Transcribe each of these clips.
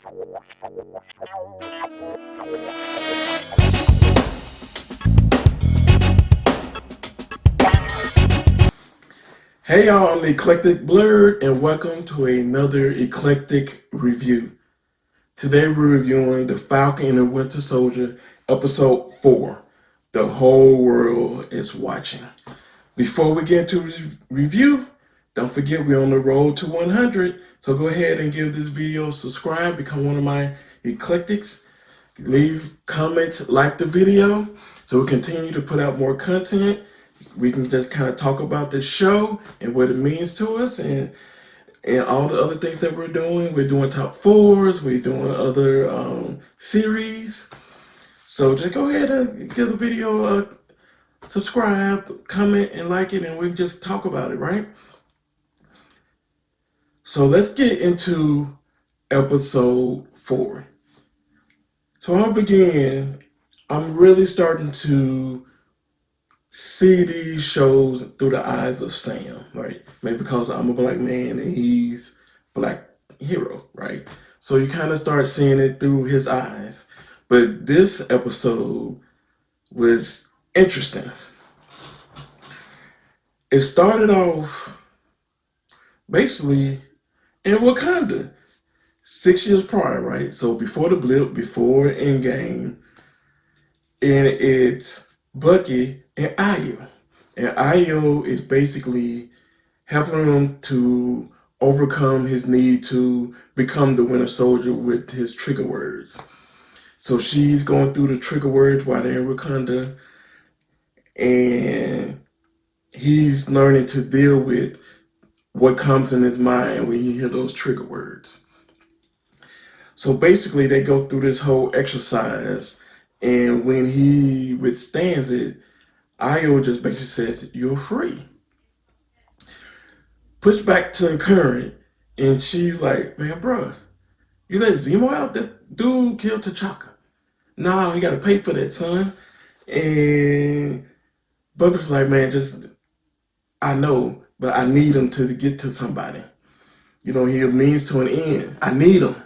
Hey y'all, I'm Eclectic Blerd, and welcome to another Eclectic review. Today we're reviewing The Falcon and the Winter Soldier, Episode 4. The whole world is watching. Before we get into review, don't forget we're on the road to 100, so go ahead and give this video a subscribe, become one of my Eclectics, leave comments, like the video, so we continue to put out more content. We can just kind of talk about this show and what it means to us and all the other things that we're doing. We're doing top fours, we're doing other series. So just go ahead and give the video a subscribe, comment, and like it, and we just talk about it, right? So let's get into episode 4. So I'll begin. I'm really starting to see these shows through the eyes of Sam, right? Maybe because I'm a black man and he's black hero, right? So you kind of start seeing it through his eyes. But this episode was interesting. It started off basically in Wakanda, 6 years prior, right? So before the blip, before Endgame, and it's Bucky and Ayo. And Ayo is basically helping him to overcome his need to become the Winter Soldier with his trigger words. So she's going through the trigger words while they're in Wakanda, and he's learning to deal with what comes in his mind when he hears those trigger words. So basically they go through this whole exercise, and when he withstands it, Ayo just basically says, "You're free." Push back to the current, and she's like, "Man, bro, you let Zemo out? That dude killed T'Chaka. Nah, he got to pay for that, son." And Bucky's like, "Man, I know, but I need him to get to somebody. You know, he means to an end. I need him."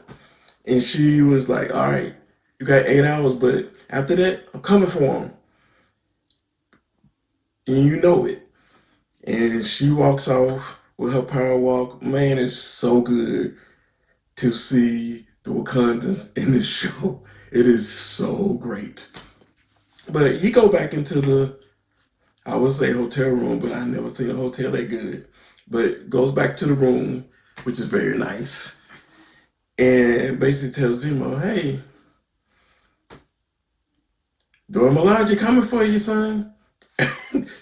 And she was like, "All right, you got 8 hours, but after that, I'm coming for him. And you know it." And she walks off with her power walk. Man, it's so good to see the Wakandans in this show. It is so great. But he go back into the, I would say hotel room, but I never seen a hotel that good. But goes back to the room, which is very nice. And basically tells Zemo, "Hey, Dora Milaje coming for you, son.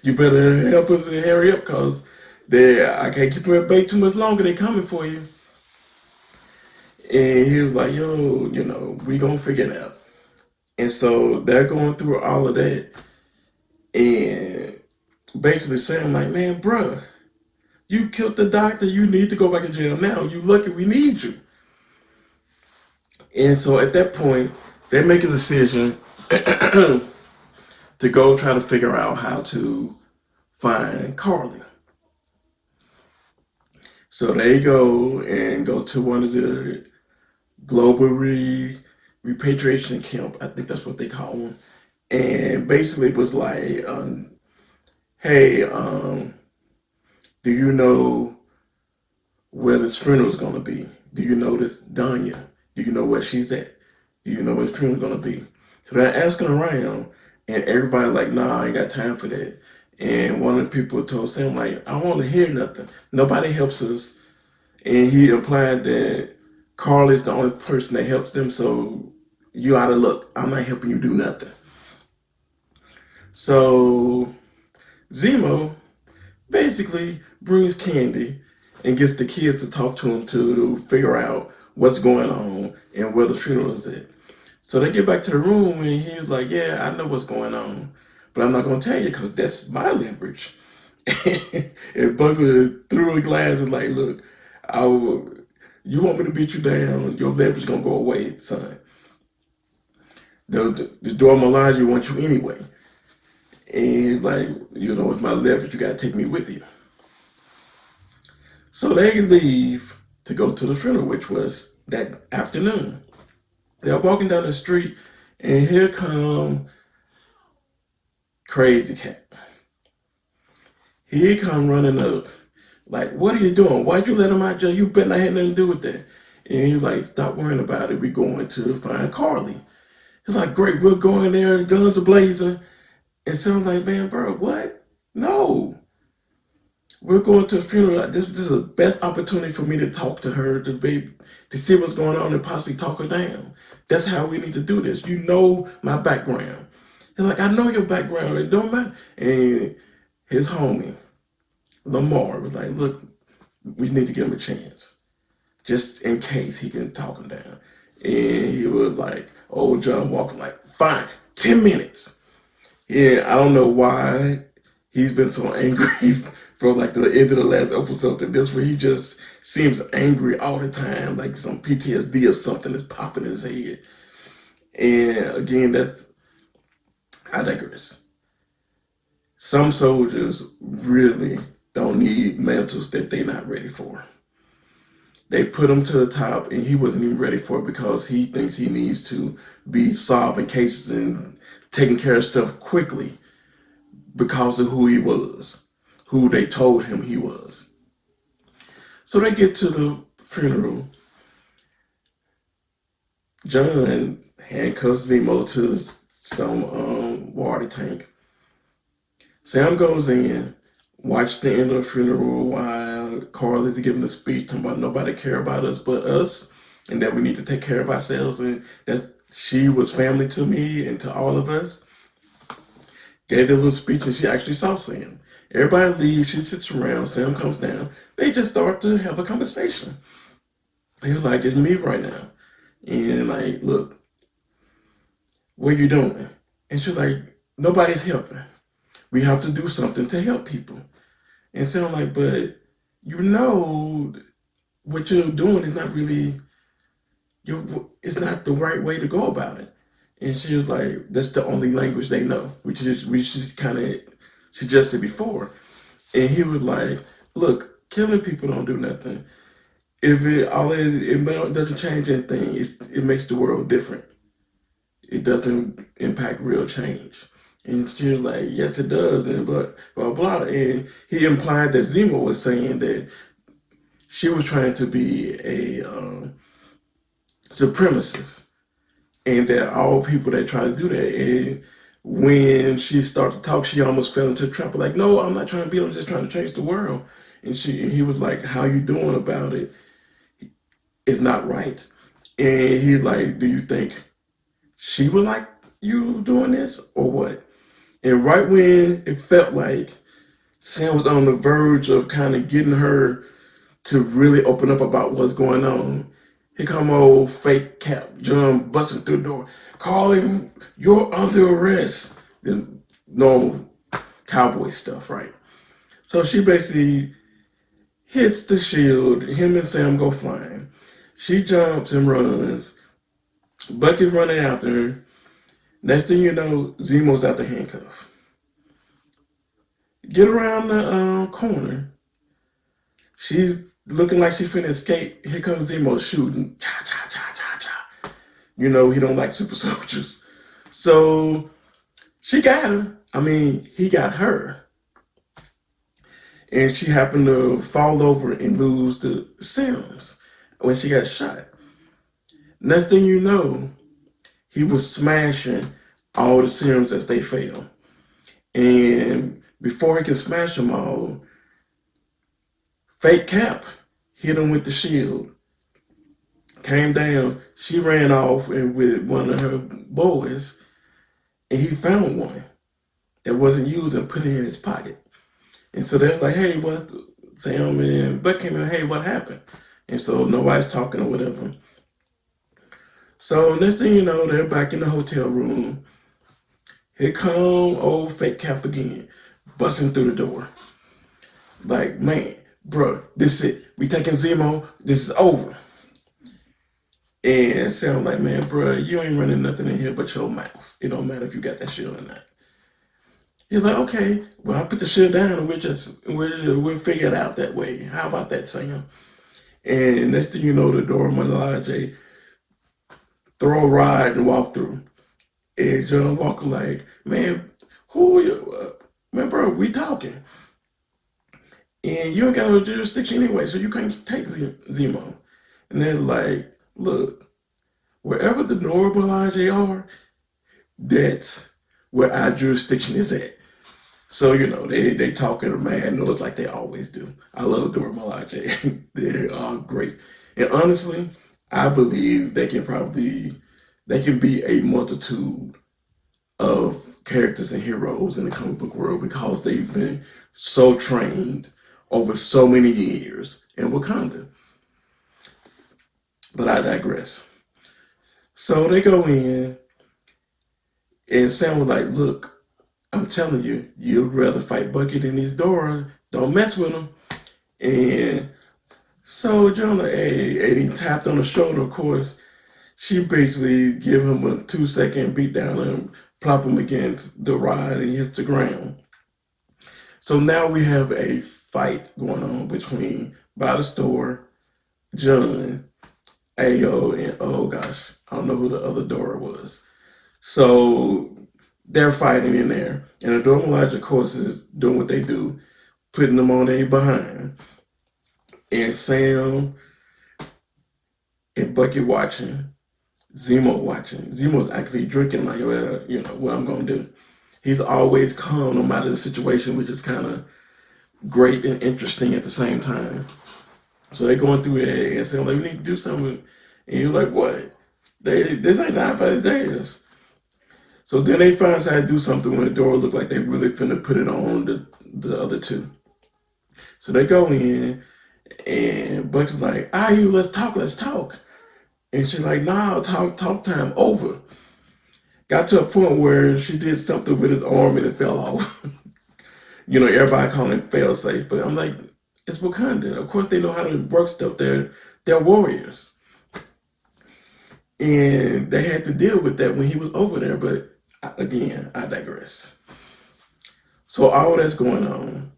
You better help us and hurry up, because I can't keep them at bay too much longer. They coming for you." And he was like, "Yo, we gonna figure it out." And so they're going through all of that. And basically saying like, "Man, bruh, you killed the doctor. You need to go back in jail now. You lucky we need you." And so at that point, they make a decision to go try to figure out how to find Carly. So they go to one of the global repatriation camp, I think that's what they call them, and basically it was like, "Hey, do you know where this funeral is gonna be? Do you know this Danya? Do you know where she's at? Do you know where the funeral's gonna be?" So they're asking around, and everybody like, "Nah, I ain't got time for that." And one of the people told Sam like, "I don't want to hear nothing. Nobody helps us." And he implied that Carly's the only person that helps them, so you out of luck. I'm not helping you do nothing. So Zemo basically brings candy and gets the kids to talk to him to figure out what's going on and where the funeral is at. So they get back to the room, and he was like, "Yeah, I know what's going on, but I'm not going to tell you because that's my leverage." And Bucky threw a glass and like, "Look, you want me to beat you down, your leverage going to go away, son. The Dora Milaje wants you anyway." And he's like, "With my leverage, you got to take me with you." So they leave to go to the funeral, which was that afternoon. They're walking down the street, and here come Crazy Cat. He come running up, like, what are you doing? Why'd you let him out jail? You better not have nothing to do with that. And he's like, stop worrying about it. We're going to find Carly. He's like, great, we're going there, guns are blazing. And so I'm like, man, bro, what? No. We're going to a funeral. This is the best opportunity for me to talk to her, to see what's going on and possibly talk her down. That's how we need to do this. You know my background. He's like, I know your background. It don't matter. And his homie, Lamar, was like, look, we need to give him a chance, just in case he can talk him down. And he was like, old John Walker, like, fine, 10 minutes. Yeah, I don't know why he's been so angry for like the end of the last episode to this, where he just seems angry all the time, like some PTSD or something is popping in his head. And again, I digress. Some soldiers really don't need mantles that they're not ready for. They put him to the top, and he wasn't even ready for it because he thinks he needs to be solving cases and taking care of stuff quickly because of who he was, who they told him he was. So they get to the funeral. John handcuffs Zemo to some water tank. Sam goes in, watch the end of the funeral while Carly's giving a speech talking about nobody care about us but us, and that we need to take care of ourselves, and that she was family to me and to all of us. Gave a little speech, and she actually saw Sam. Everybody leaves, she sits around, Sam comes down. They just start to have a conversation. He was like, it's me right now. And like, look, what are you doing? And she was like, nobody's helping. We have to do something to help people. And so I'm like, but you know what you're doing is not really, it's not the right way to go about it. And she was like, that's the only language they know, which is we just kind of suggested before. And he was like, look, killing people don't do nothing. If it doesn't change anything, it makes the world different. It doesn't impact real change. And she was like, yes, it does, and blah, blah, blah. And he implied that Zemo was saying that she was trying to be a supremacist, and that all people that try to do that. And when she started to talk, she almost fell into a trap. Like, no, I'm not trying to be, I'm just trying to change the world. And he was like, how you doing about it? It's not right. And he's like, do you think she would like you doing this or what? And right when it felt like Sam was on the verge of kind of getting her to really open up about what's going on, here come old fake Cap John busting through the door. Carly, you're under arrest. The normal cowboy stuff, right? So she basically hits the shield. Him and Sam go flying. She jumps and runs. Bucky's running after her. Next thing you know, Zemo's out the handcuff. Get around the corner. She's looking like she's finna escape. Here comes Zemo shooting. Cha, cha, cha, cha, cha. You know, he don't like super soldiers. So she got him. I mean, he got her. And she happened to fall over and lose the serums when she got shot. Next thing you know, he was smashing all the serums as they fell. And before he could smash them all, fake Cap hit him with the shield. Came down, she ran off and with one of her boys, and he found one that wasn't used and put it in his pocket. And so they're like, hey, what? Sam and Buck came in, hey, what happened? And so nobody's talking or whatever. So next thing you know, they're back in the hotel room. Here come old fake Cap again, busting through the door. Like, man, bro, this is it. We taking Zemo. This is over. And Sam like, man, bro, you ain't running nothing in here but your mouth. It don't matter if you got that shield or not. He's like, okay, well, I'll put the shield down and we'll figure it out that way. How about that, Sam? And next thing you know, the door Menage throw a ride and walk through. And John Walker like, man, who are you? Man, bro, we talking. And you ain't got no jurisdiction anyway, so you can't take Zemo. And they're like, look, wherever the Normalize are, that's where our jurisdiction is at. So, they talk in a mad noise like they always do. I love Normalize. They're all great. And honestly, I believe they can be a multitude of characters and heroes in the comic book world because they've been so trained over so many years in Wakanda. But I digress. So they go in, and Sam was like, look, I'm telling you, you'd rather fight Bucky than these Dora. Don't mess with him. And so John like, hey, and he tapped on the shoulder, of course. She basically give him a 2-second beat down and plop him against the rod and he hits the ground. So now we have a fight going on between by the store, John, Ayo, and oh gosh, I don't know who the other Dora was. So they're fighting in there. And the Normalize, of course, is doing what they do, putting them on their behind. And Sam and Bucky watching, Zemo watching. Zemo's actually drinking like, well, what I'm going to do. He's always calm no matter the situation, which is kind of great and interesting at the same time. So they're going through it and saying, like, we need to do something. And you're like, what? This ain't time for his days. So then they finally decide to do something when the door looked like they really finna put it on the other two. So they go in, and Bucky's like, you let's talk. And she's like, nah, talk time over. Got to a point where she did something with his arm and it fell off. Everybody calling it fail safe, but I'm like, it's Wakanda. Of course they know how to work stuff. They're warriors. And they had to deal with that when he was over there, but again, I digress. So all that's going on.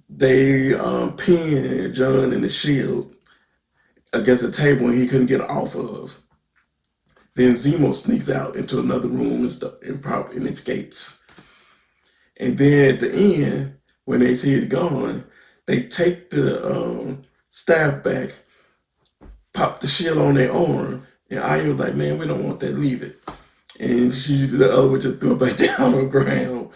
They pinned John in the shield against a table and he couldn't get off of. Then Zemo sneaks out into another room and escapes. And then at the end, when they see he's gone, they take the staff back, pop the shield on their arm, and Aya was like, man, we don't want that, leave it. And the other one just threw it back down on the ground.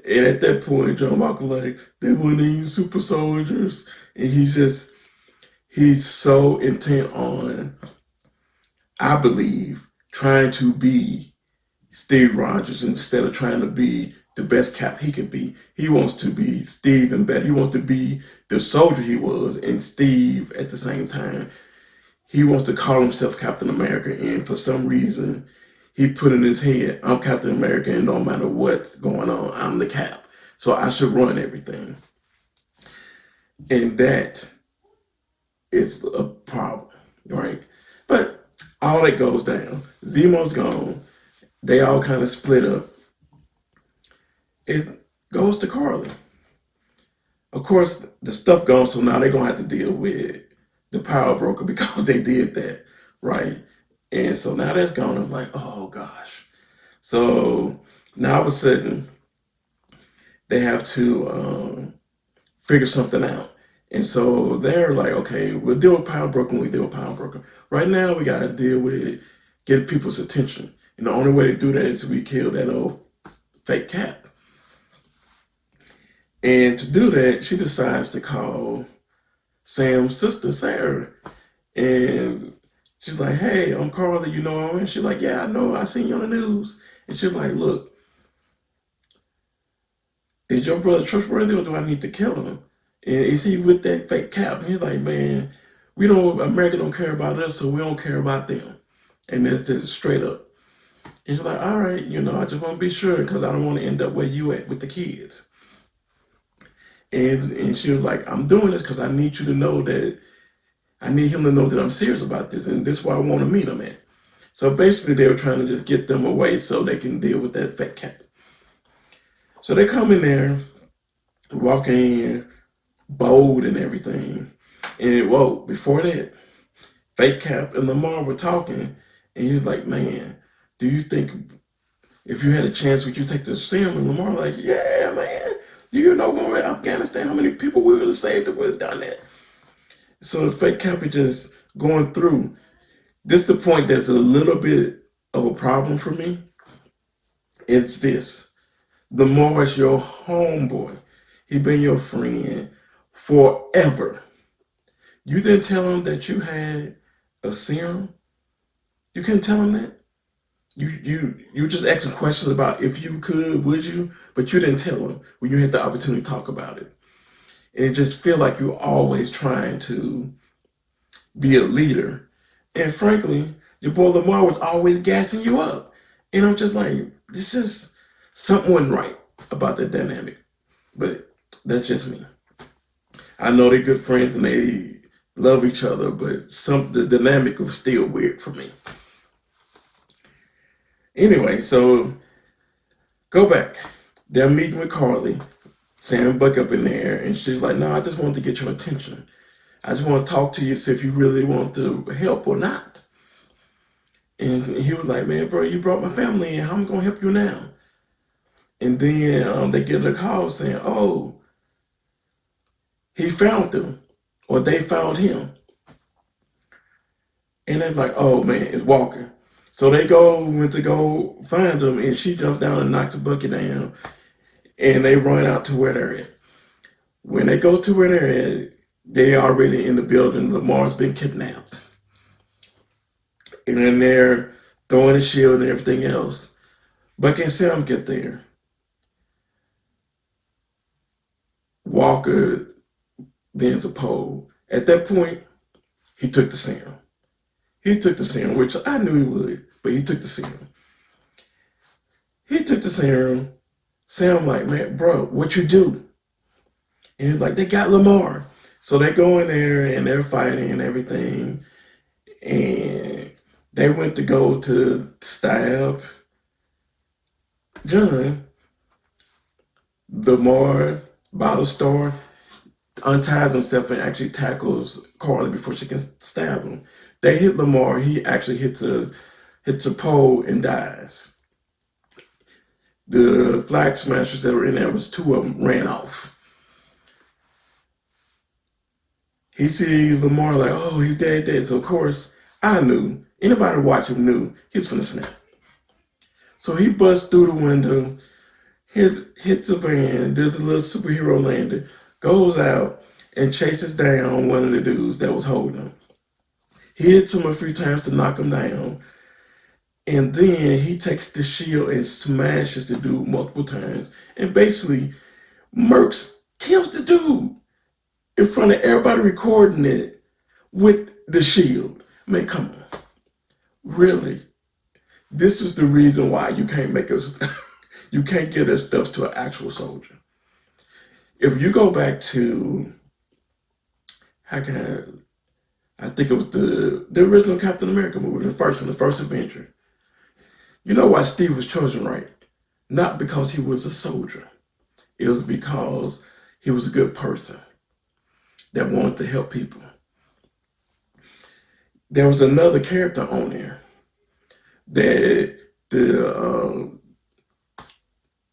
And at that point, John Walker like, they weren't even super soldiers. And he's so intent on, I believe, trying to be Steve Rogers instead of trying to be the best Cap he could be. He wants to be Steve and better. He wants to be the soldier he was and Steve at the same time. He wants to call himself Captain America, and for some reason, he put in his head, I'm Captain America, and no matter what's going on, I'm the Cap. So I should run everything. And that is a problem, right? But all that goes down. Zemo's gone. They all kind of split up. It goes to Carly. Of course, the stuff gone, so now they're going to have to deal with the power broker because they did that, right? And so now that's gone. I'm like, oh gosh. So now all of a sudden, they have to figure something out. And so they're like, okay, we'll deal with power broker when we deal with power broker. Right now, we got to deal with get people's attention. And the only way to do that is we kill that old fake Cap. And to do that, she decides to call Sam's sister, Sarah. And she's like, hey, I'm Carly, you know him? And she's like, yeah, I know. I seen you on the news. And she's like, look, is your brother trustworthy or do I need to kill him? And is he with that fake Cap? And he's like, man, America don't care about us, so we don't care about them. And that's just straight up. And she's like, all right, I just want to be sure because I don't want to end up where you at with the kids. And she was like, I'm doing this because I need you to know that I need him to know that I'm serious about this. And this is why I want to meet him at. So basically they were trying to just get them away so they can deal with that fake Cap. So they come in there, walking in, bold and everything. And before that, fake Cap and Lamar were talking. And he was like, man, do you think if you had a chance, would you take the serum? And Lamar like, yeah, man. Do you know when we're in Afghanistan, how many people we would have saved if we would have done that? So the fake cappy just going through. This the point that's a little bit of a problem for me. It's this. Lamar is your homeboy. He been your friend forever. You didn't tell him that you had a serum. You couldn't tell him that. You just asking questions about if you could, would you? But you didn't tell him when you had the opportunity to talk about it. And it just feel like you're always trying to be a leader. And frankly, your boy Lamar was always gassing you up. And I'm just like, this is something wasn't right about that dynamic. But that's just me. I know they're good friends and they love each other, but the dynamic was still weird for me. Anyway, so go back. They're meeting with Carly. Sam Buck up in there, and she's like, no, I just want to get your attention. I just want to talk to you, see if you really want to help or not. And he was like, man, bro, you brought my family in. How am I going to help you now? And then they get a call saying, oh, he found them, or they found him. And they're like, oh, man, it's Walker. So they went to go find him, and she jumps down and knocks the bucket down, and they run out to where they're at. When they go to where they're at, they already in the building. Lamar's been kidnapped. And then they're throwing the shield and everything else. But can Sam get there? Walker bends a pole. At that point, he took the serum. He took the serum, which I knew he would, but he took the serum. He took the serum. Sam like, man, bro, what you do? And he's like, they got Lamar. So they go in there and they're fighting and everything. And they went to go to stab John. Lamar, bottle store, unties himself and actually tackles Carly before she can stab him. They hit Lamar. He actually hits a pole and dies. The flag smashers that were in there, was two of them, ran off. He sees Lamar like, oh, he's dead. So of course, I knew. Anybody watching him knew he's finna snap. So he busts through the window, hits a van, does a little superhero landing, goes out and chases down one of the dudes that was holding him. He hits him a few times to knock him down. And then he takes the shield and smashes the dude multiple times. And basically, kills the dude in front of everybody recording it with the shield. Man, come on. Really? This is the reason why you can't make us, you can't get this stuff to an actual soldier. If you go back to, I think it was the original Captain America movie, the first one, the first Avenger. You know why Steve was chosen, right? Not because he was a soldier. It was because he was a good person that wanted to help people. There was another character on there that the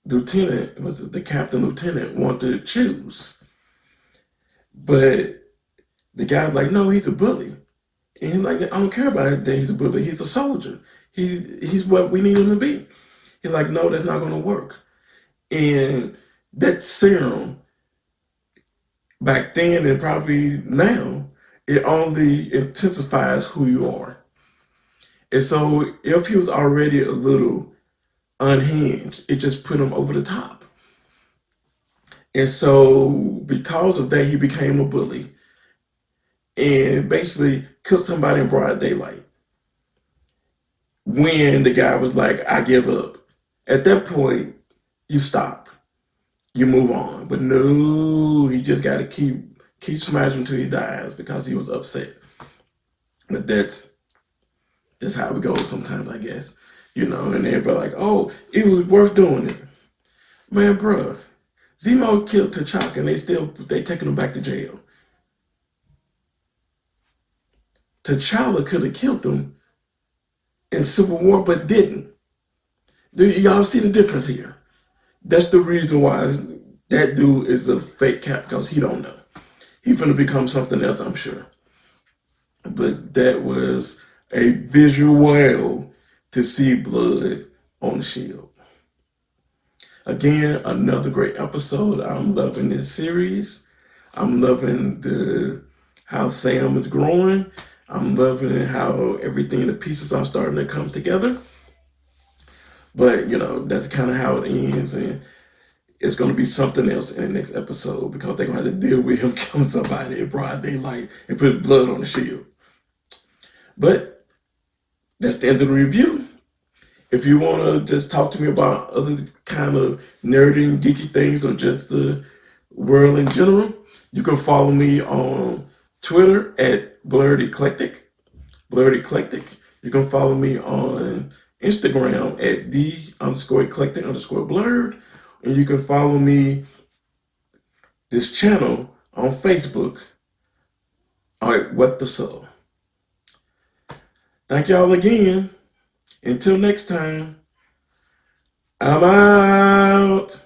the captain lieutenant wanted to choose. But the guy's like, no, he's a bully. And he's like, I don't care about it that he's a bully. He's a soldier. He's what we need him to be. He's like, no, that's not going to work. And that serum, back then and probably now, it only intensifies who you are. And so if he was already a little unhinged, it just put him over the top. And so because of that, he became a bully and basically killed somebody in broad daylight. When the guy was like, I give up. At that point, you stop. You move on. But no, he just got to keep smashing until he dies because he was upset. But that's how it goes sometimes, I guess. You know, and everybody like, oh, it was worth doing it. Man, bruh, Zemo killed T'Chaka and they taking him back to jail. T'Challa could have killed him in Civil War, but didn't. Do y'all see the difference here? That's the reason why that dude is a fake Cap, because he don't know. He's gonna become something else, I'm sure. But that was a visual to see blood on the shield. Again, another great episode. I'm loving this series. I'm loving how Sam is growing. I'm loving how everything, the pieces are starting to come together. But, that's kind of how it ends. And it's going to be something else in the next episode, because they're going to have to deal with him killing somebody in broad daylight and put blood on the shield. But that's the end of the review. If you want to just talk to me about other kind of nerding, geeky things, or just the world in general, you can follow me on Twitter at Blerd Eclectic. Blerd Eclectic. You can follow me on Instagram at _eclectic_blerd. And you can follow me, this channel, on Facebook. All right, What the Soul. Thank y'all again. Until next time, I'm out.